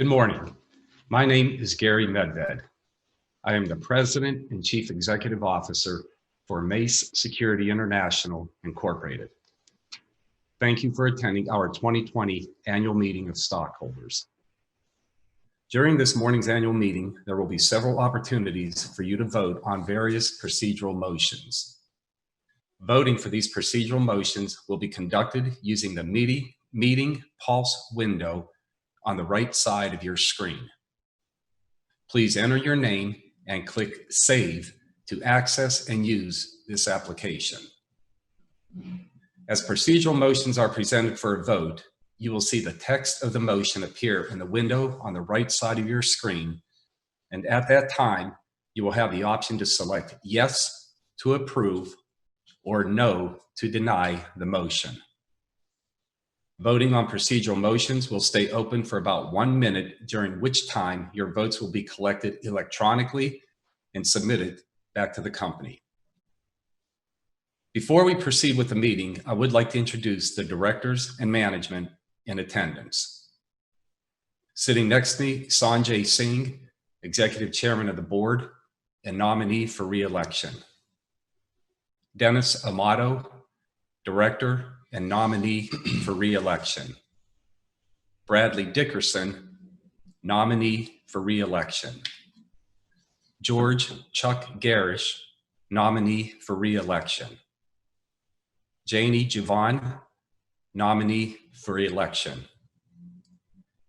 Good morning. My name is Gary Medved. I am the President and Chief Executive Officer for Mace Security International, Incorporated. Thank you for attending our 2020 Annual Meeting of Stockholders. During this morning's annual meeting, there will be several opportunities for you to vote on various procedural motions. Voting for these procedural motions will be conducted using the meeting pulse window on the right side of your screen. Please enter your name and click Save to access and use this application. As procedural motions are presented for a vote, you will see the text of the motion appear in the window on the right side of your screen, and at that time, you will have the option to select Yes to approve or No to deny the motion. Voting on procedural motions will stay open for about 1 minute, during which time your votes will be collected electronically and submitted back to the company. Before we proceed with the meeting, I would like to introduce the directors and management in attendance. Sitting next to me, Sanjay Singh, Executive Chairman of the Board and nominee for re-election. Dennis Amato, Director and nominee for re-election. Bradley Dickerson, nominee for re-election. George Chuck Garish, nominee for re-election. Janie Javon, nominee for re-election.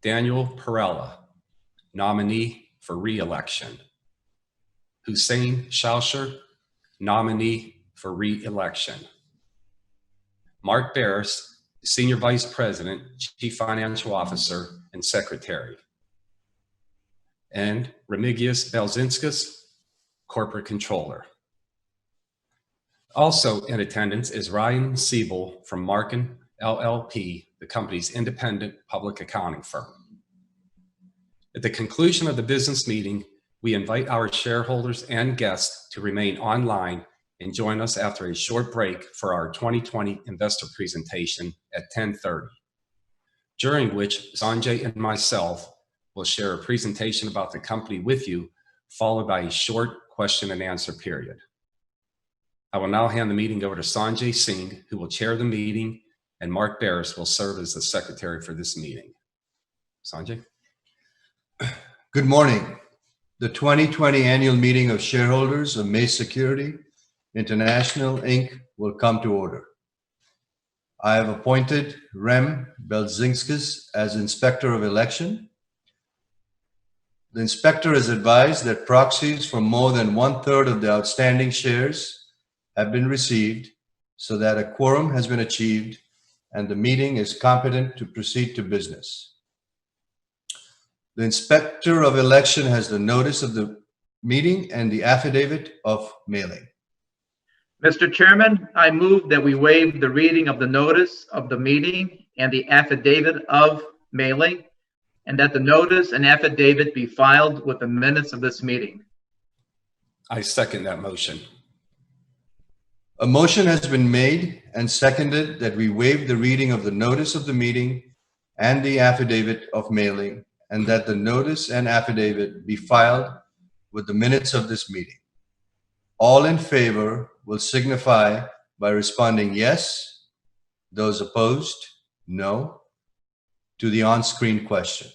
Daniel Perella, nominee for re-election. Hussein Shalsher, nominee for re-election. Mark Barris, Senior Vice President, Chief Financial Officer, and Secretary. And Remigius Belzinskis, Corporate Controller. Also in attendance is Ryan Siebel from Markin LLP, the company's independent public accounting firm. At the conclusion of the business meeting, we invite our shareholders and guests to remain online and join us after a short break for our 2020 investor presentation at 10:30, during which Sanjay and myself will share a presentation about the company with you, followed by a short question and answer period. I will now hand the meeting over to Sanjay Singh, who will chair the meeting, and Mark Barris will serve as the secretary for this meeting. Sanjay? Good morning. The 2020 annual meeting of shareholders of Mace Security International, Inc. will come to order. I have appointed Rem Belzinskis as Inspector of Election. The Inspector has advised that proxies for more than 1/3 of the outstanding shares have been received, so that a quorum has been achieved and the meeting is competent to proceed to business. The Inspector of Election has the notice of the meeting and the affidavit of mailing. Mr. Chairman, I move that we waive the reading of the notice of the meeting and the affidavit of mailing, and that the notice and affidavit be filed with the minutes of this meeting. I second that motion. A motion has been made and seconded that we waive the reading of the notice of the meeting and the affidavit of mailing, and that the notice and affidavit be filed with the minutes of this meeting. All in favor will signify by responding yes. Those opposed, no, to the on-screen question.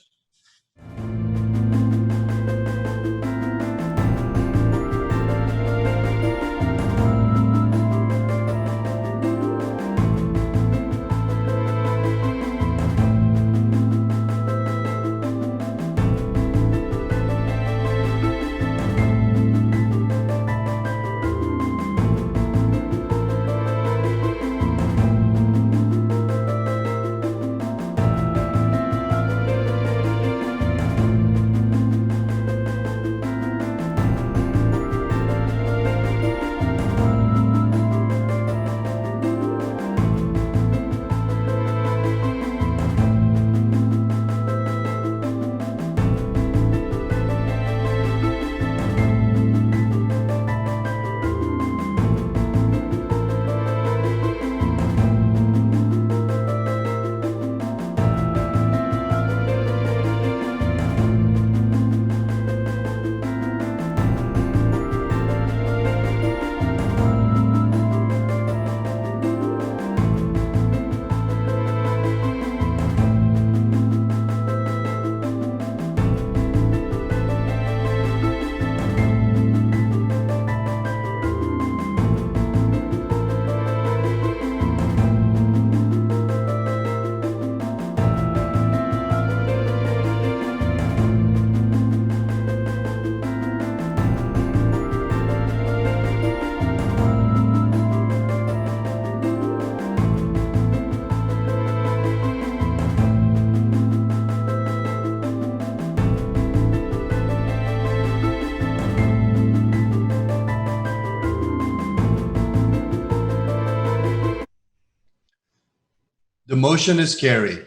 motion is carried.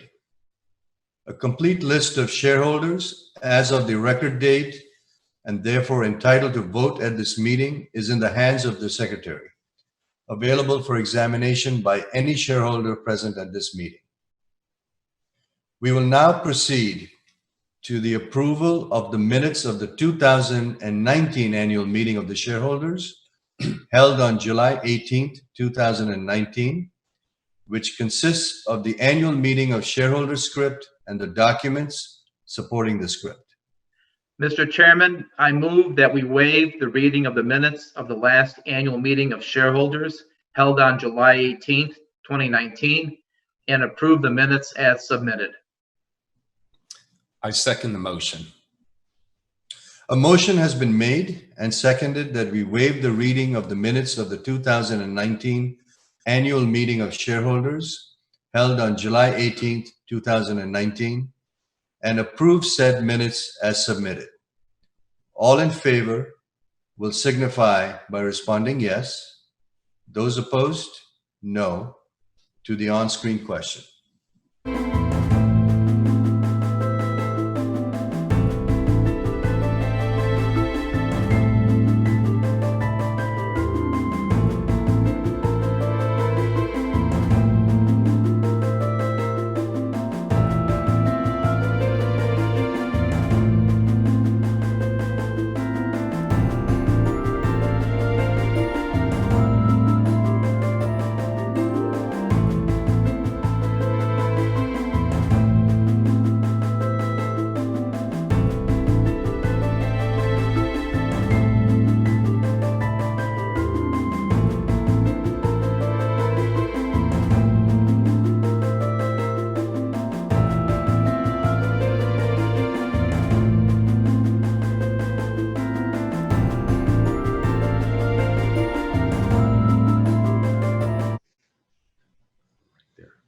A complete list of shareholders as of the record date and therefore entitled to vote at this meeting is in the hands of the secretary, available for examination by any shareholder present at this meeting. We will now proceed to the approval of the minutes of the 2019 annual meeting of the shareholders held on July 18th, 2019, which consists of the annual meeting of shareholders script and the documents supporting the script. Mr. Chairman, I move that we waive the reading of the minutes of the last annual meeting of shareholders held on July 18th, 2019, and approve the minutes as submitted. I second the motion. A motion has been made and seconded that we waive the reading of the minutes of the 2019 annual meeting of shareholders held on July 18th, 2019, and approve said minutes as submitted. All in favor will signify by responding yes. Those opposed, no, to the on-screen question.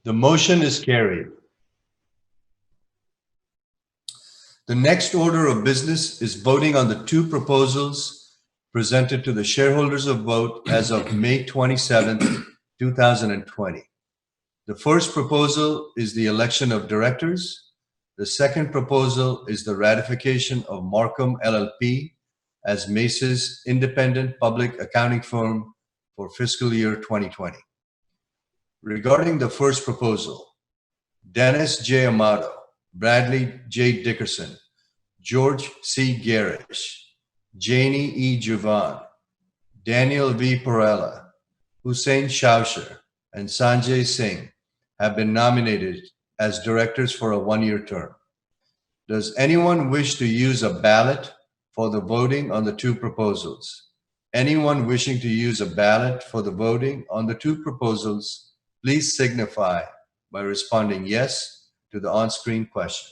The motion is carried. The next order of business is voting on the two proposals presented to the shareholders of vote as of May 27th, 2020. The first proposal is the election of directors. The second proposal is the ratification of Marcum LLP as Mace's independent public accounting firm for fiscal year 2020. Regarding the first proposal, Dennis J. Amato, Bradley J. Dickerson, George C. Garish, Janie E. Juvan, Daniel V. Perella, Hussein Shausher, and Sanjay Singh have been nominated as directors for a one-year term. Does anyone wish to use a ballot for the voting on the two proposals? Anyone wishing to use a ballot for the voting on the two proposals, please signify by responding yes to the on-screen question.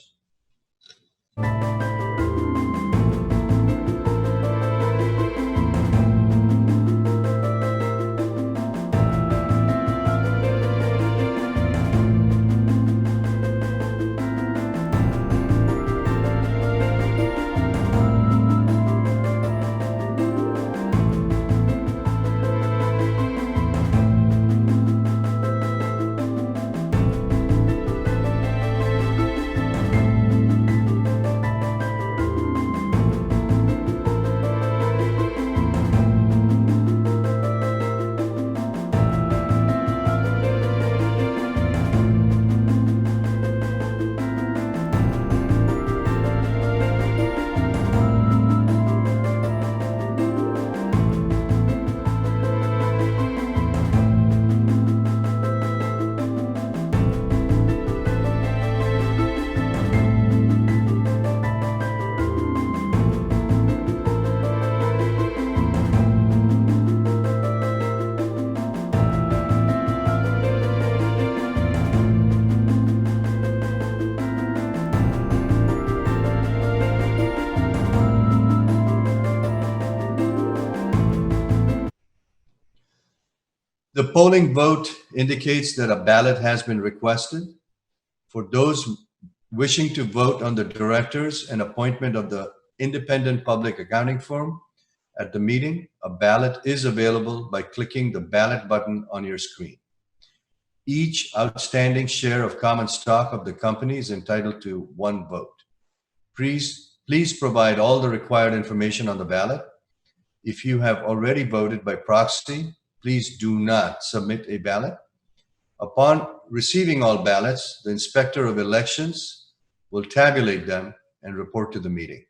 The polling vote indicates that a ballot has been requested. For those wishing to vote on the directors and appointment of the independent public accounting firm at the meeting, a ballot is available by clicking the ballot button on your screen. Each outstanding share of common stock of the company is entitled to one vote. Please provide all the required information on the ballot. If you have already voted by proxy, please do not submit a ballot. Upon receiving all ballots, the Inspector of Elections will tabulate them and report to the meeting.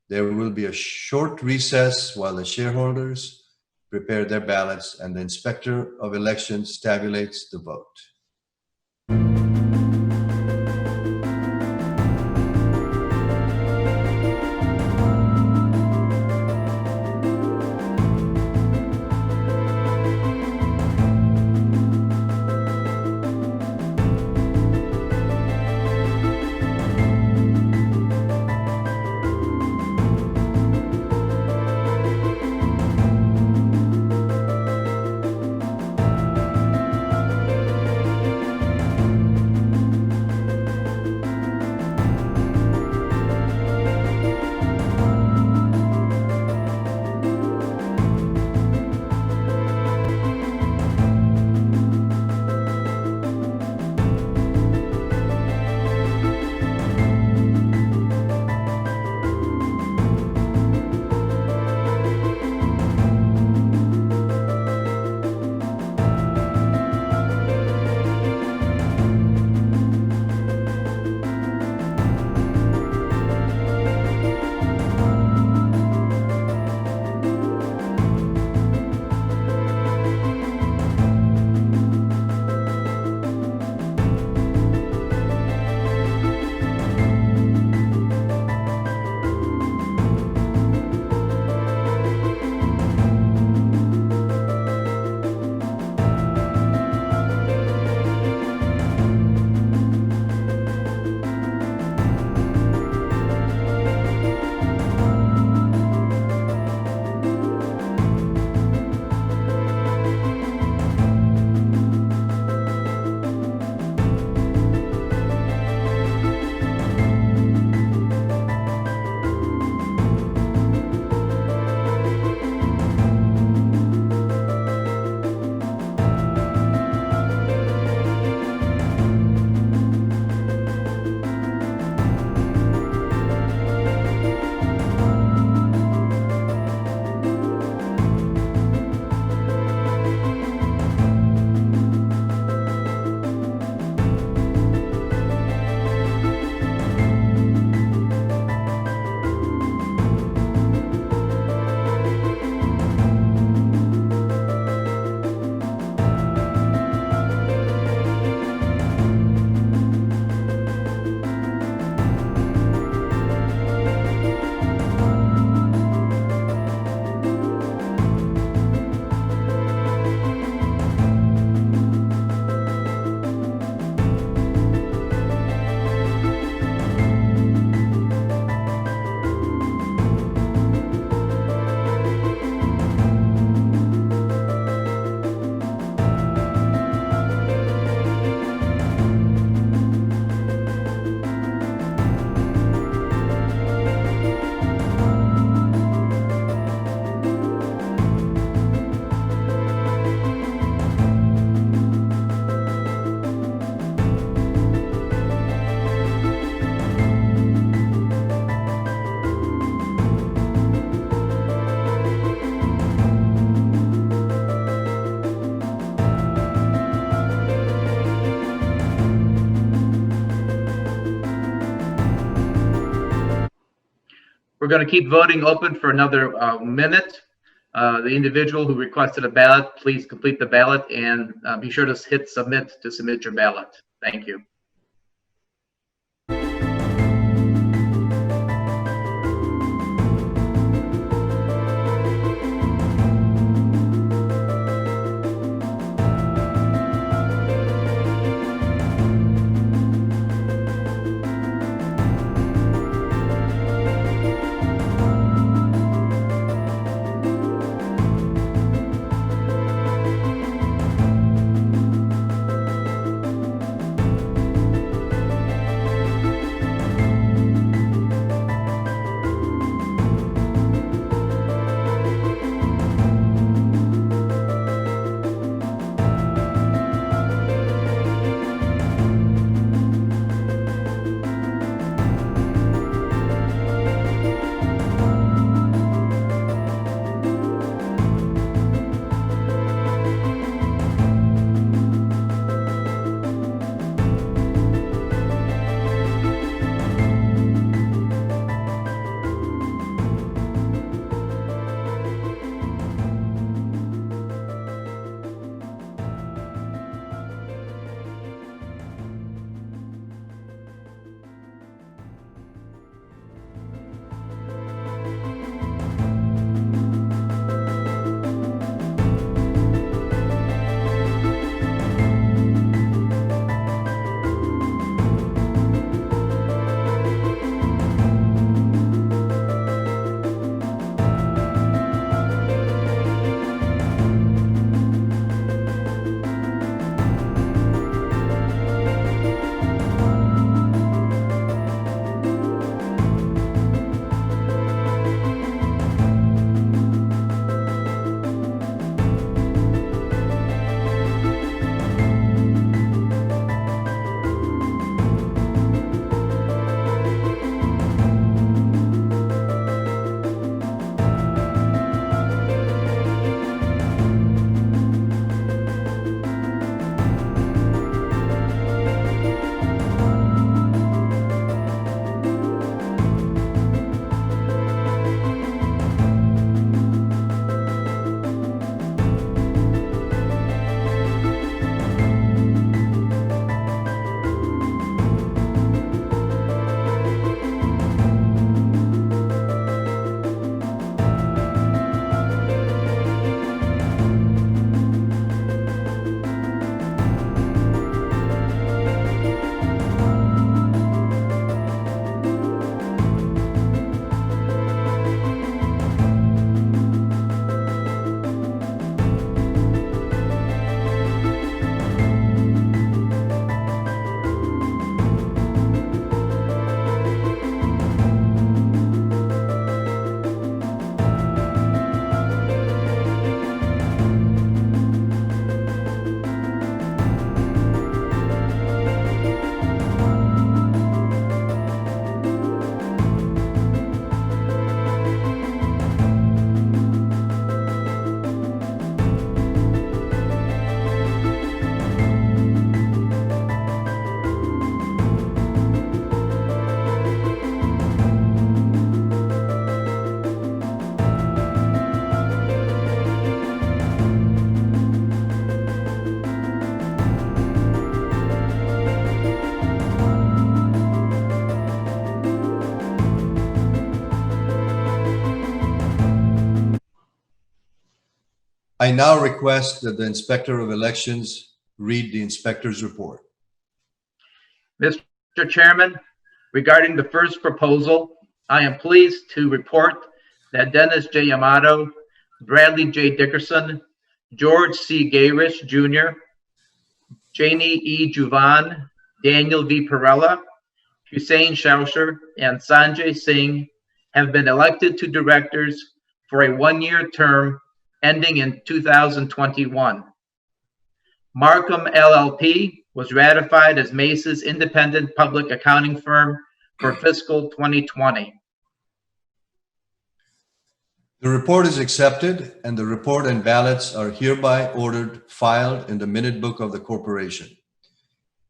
There will be a short recess while the shareholders prepare their ballots and the Inspector of Elections tabulates the vote. We're going to keep voting open for another minute. The individual who requested a ballot, please complete the ballot and be sure to hit submit to submit your ballot. Thank you. I now request that the Inspector of Elections read the inspector's report. Mr. Chairman, regarding the first proposal, I am pleased to report that Dennis J. Amato, Bradley J. Dickerson, George C. Gayrish Jr., Janie E. Juvan, Daniel V. Perella, Hussein Shausher, and Sanjay Singh have been elected to directors for a one-year term ending in 2021. Markham LLP was ratified as Mace's independent public accounting firm for fiscal 2020. The report is accepted, and the report and ballots are hereby ordered filed in the minute book of the corporation.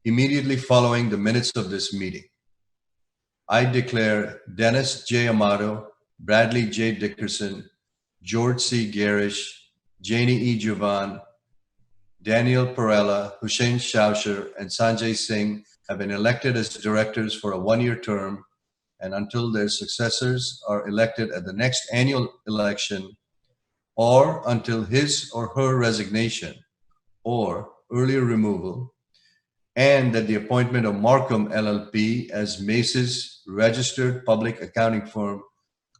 Immediately following the minutes of this meeting, I declare Dennis J. Amato, Bradley J. Dickerson, George C. Garish, Janie E. Juvan, Daniel Perella, Hussein Shausher, and Sanjay Singh have been elected as directors for a one-year term and until their successors are elected at the next annual election or until his or her resignation or earlier removal, and that the appointment of Markham LLP as Mace's registered public accounting firm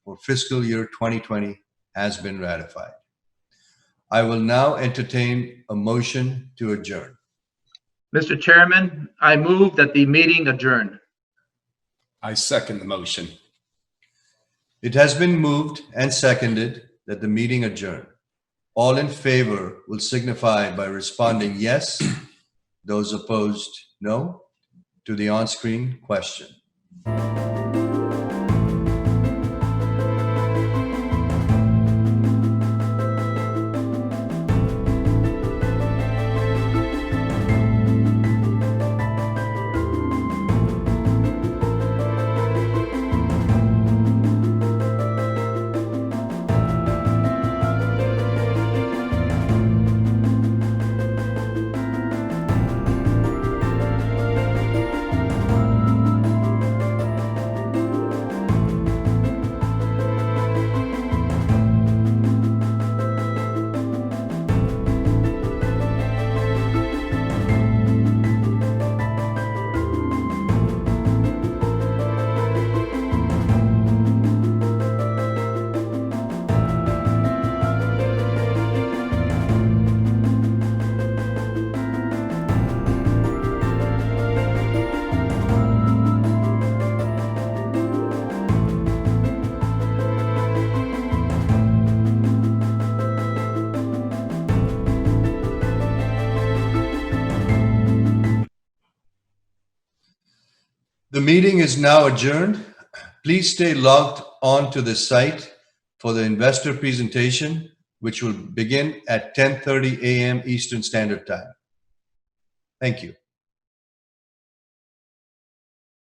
for fiscal year 2020 has been ratified. I will now entertain a motion to adjourn. Mr. Chairman, I move that the meeting adjourn. I second the motion. It has been moved and seconded that the meeting adjourn. All in favor will signify by responding yes. Those opposed, no, to the on-screen question. The meeting is now adjourned. Please stay logged on to the site for the investor presentation, which will begin at 10:30 a.m. Eastern Standard Time. Thank you.